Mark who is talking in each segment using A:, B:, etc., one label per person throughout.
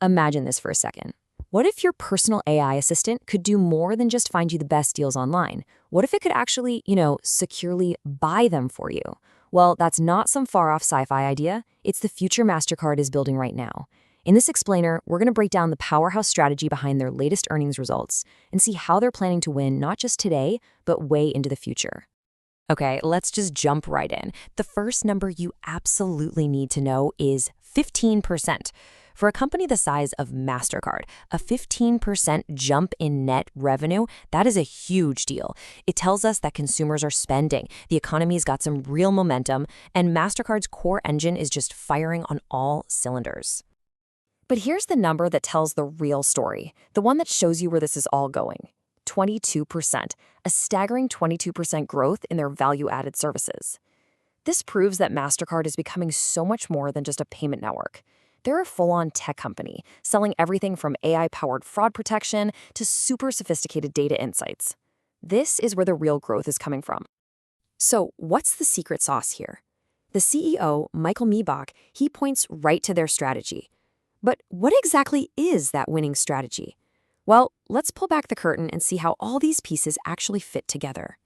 A: Imagine this for a second. What if your personal AI assistant could do more than just find you the best deals online? What if it could actually, securely buy them for you? Well, that's not some far-off sci-fi idea. It's the future Mastercard is building right now. In this explainer, we're going to break down the powerhouse strategy behind their latest earnings results and see how they're planning to win not just today, but way into the future. Okay, let's just jump right in. The first number you absolutely need to know is 15%. For a company the size of Mastercard, a 15% jump in net revenue, that is a huge deal. It tells us that consumers are spending, the economy's got some real momentum, and Mastercard's core engine is just firing on all cylinders. But here's the number that tells the real story, the one that shows you where this is all going. 22%, a staggering 22% growth in their value-added services. This proves that Mastercard is becoming so much more than just a payment network. They're a full-on tech company, selling everything from AI-powered fraud protection to super sophisticated data insights. This is where the real growth is coming from. So what's the secret sauce here? The CEO, Michael Miebach, he points right to their strategy. But what exactly is that winning strategy? Well, let's pull back the curtain and see how all these pieces actually fit together.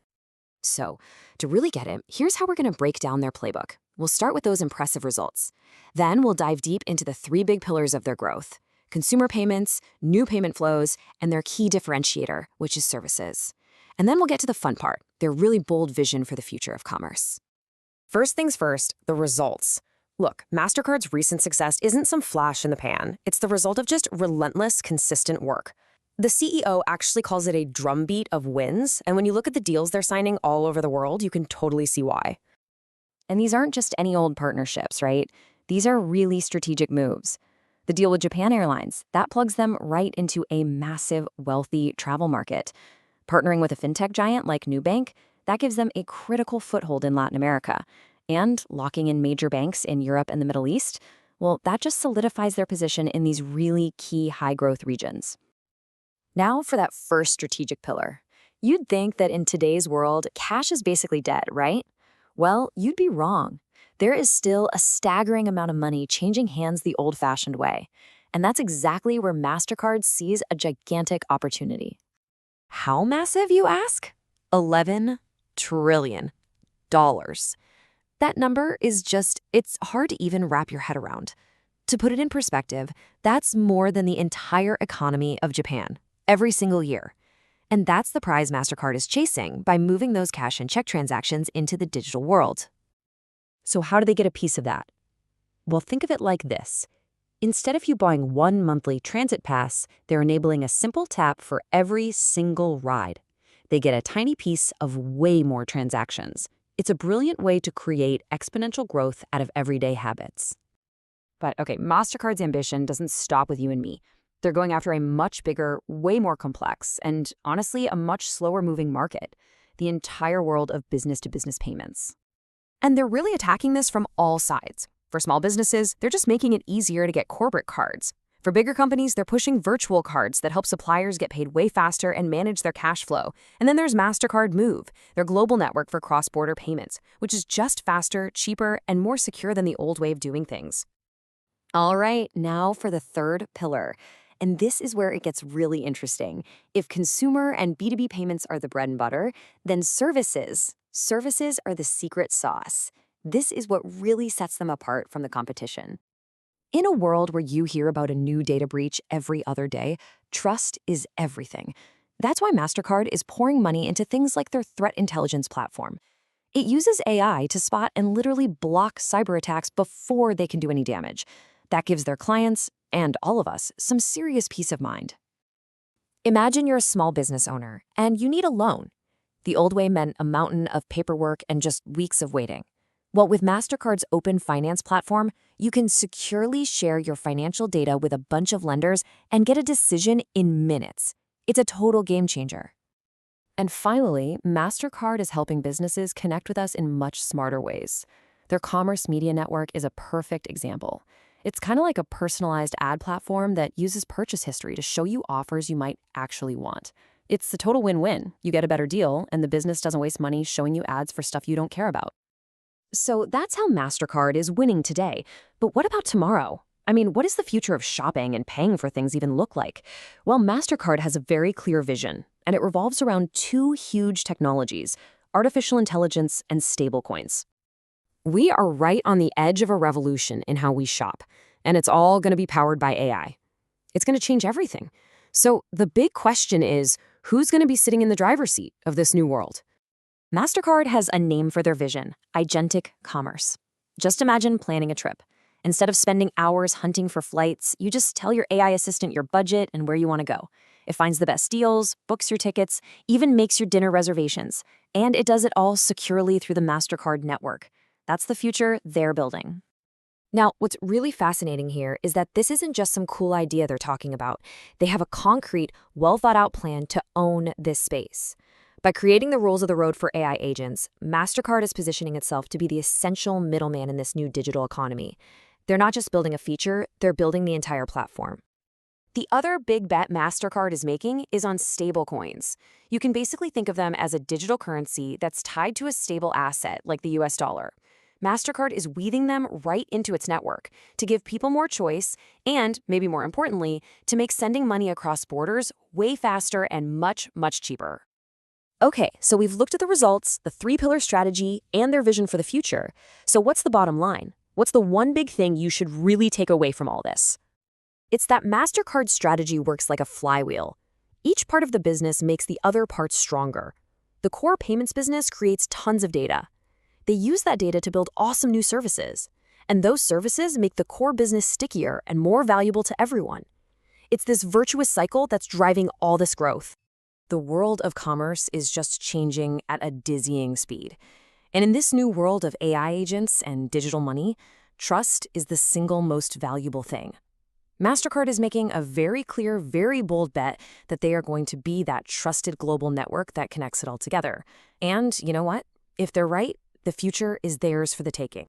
A: So, to really get it, here's how we're going to break down their playbook. We'll start with those impressive results. Then we'll dive deep into the three big pillars of their growth: consumer payments, new payment flows, and their key differentiator, which is services. And then we'll get to the fun part, their really bold vision for the future of commerce. First things first, the results. Look, Mastercard's recent success isn't some flash in the pan. It's the result of just relentless, consistent work. The CEO actually calls it a drumbeat of wins, and when you look at the deals they're signing all over the world, you can totally see why. And these aren't just any old partnerships, right? These are really strategic moves. The deal with Japan Airlines, that plugs them right into a massive, wealthy travel market. Partnering with a fintech giant like Nubank, that gives them a critical foothold in Latin America. And locking in major banks in Europe and the Middle East, well, that just solidifies their position in these really key high-growth regions. Now for that first strategic pillar. You'd think that in today's world, cash is basically dead, right? Well, you'd be wrong. There is still a staggering amount of money changing hands the old-fashioned way. And that's exactly where Mastercard sees a gigantic opportunity. How massive, you ask? $11 trillion. That number is it's hard to even wrap your head around. To put it in perspective, that's more than the entire economy of Japan, every single year. And that's the prize Mastercard is chasing by moving those cash and check transactions into the digital world. So how do they get a piece of that? Well, think of it like this. Instead of you buying one monthly transit pass, they're enabling a simple tap for every single ride. They get a tiny piece of way more transactions. It's a brilliant way to create exponential growth out of everyday habits. But okay, Mastercard's ambition doesn't stop with you and me. They're going after a much bigger, way more complex, and honestly, a much slower moving market, the entire world of business-to-business payments. And they're really attacking this from all sides. For small businesses, they're just making it easier to get corporate cards. For bigger companies, they're pushing virtual cards that help suppliers get paid way faster and manage their cash flow. And then there's Mastercard Move, their global network for cross-border payments, which is just faster, cheaper, and more secure than the old way of doing things. All right, now for the third pillar. And this is where it gets really interesting. If consumer and B2B payments are the bread and butter, then services are the secret sauce. This is what really sets them apart from the competition. In a world where you hear about a new data breach every other day, trust is everything. That's why Mastercard is pouring money into things like their threat intelligence platform. It uses AI to spot and literally block cyber attacks before they can do any damage. That gives their clients, and all of us, some serious peace of mind. Imagine you're a small business owner, and you need a loan. The old way meant a mountain of paperwork and just weeks of waiting. Well, with Mastercard's open finance platform, you can securely share your financial data with a bunch of lenders and get a decision in minutes. It's a total game changer. And finally, Mastercard is helping businesses connect with us in much smarter ways. Their commerce media network is a perfect example. It's kind of like a personalized ad platform that uses purchase history to show you offers you might actually want. It's a total win-win. You get a better deal, and the business doesn't waste money showing you ads for stuff you don't care about. So that's how Mastercard is winning today. But what about tomorrow? I mean, what does the future of shopping and paying for things even look like? Well, Mastercard has a very clear vision, and it revolves around two huge technologies: artificial intelligence and stablecoins. We are right on the edge of a revolution in how we shop, and it's all going to be powered by AI. It's going to change everything. So the big question is, who's going to be sitting in the driver's seat of this new world? Mastercard has a name for their vision: agentic commerce. Just imagine planning a trip. Instead of spending hours hunting for flights, you just tell your AI assistant your budget and where you want to go. It finds the best deals, books your tickets, even makes your dinner reservations. And it does it all securely through the Mastercard network. That's the future they're building. Now, what's really fascinating here is that this isn't just some cool idea they're talking about. They have a concrete, well-thought-out plan to own this space. By creating the rules of the road for AI agents, Mastercard is positioning itself to be the essential middleman in this new digital economy. They're not just building a feature, they're building the entire platform. The other big bet Mastercard is making is on stablecoins. You can basically think of them as a digital currency that's tied to a stable asset like the US dollar. Mastercard is weaving them right into its network to give people more choice and, maybe more importantly, to make sending money across borders way faster and much, much cheaper. Okay, so we've looked at the results, the three-pillar strategy, and their vision for the future. So what's the bottom line? What's the one big thing you should really take away from all this? It's that Mastercard's strategy works like a flywheel. Each part of the business makes the other parts stronger. The core payments business creates tons of data. They use that data to build awesome new services. And those services make the core business stickier and more valuable to everyone. It's this virtuous cycle that's driving all this growth. The world of commerce is just changing at a dizzying speed. And in this new world of AI agents and digital money, trust is the single most valuable thing. Mastercard is making a very clear, very bold bet that they are going to be that trusted global network that connects it all together. And you know what? If they're right, the future is theirs for the taking.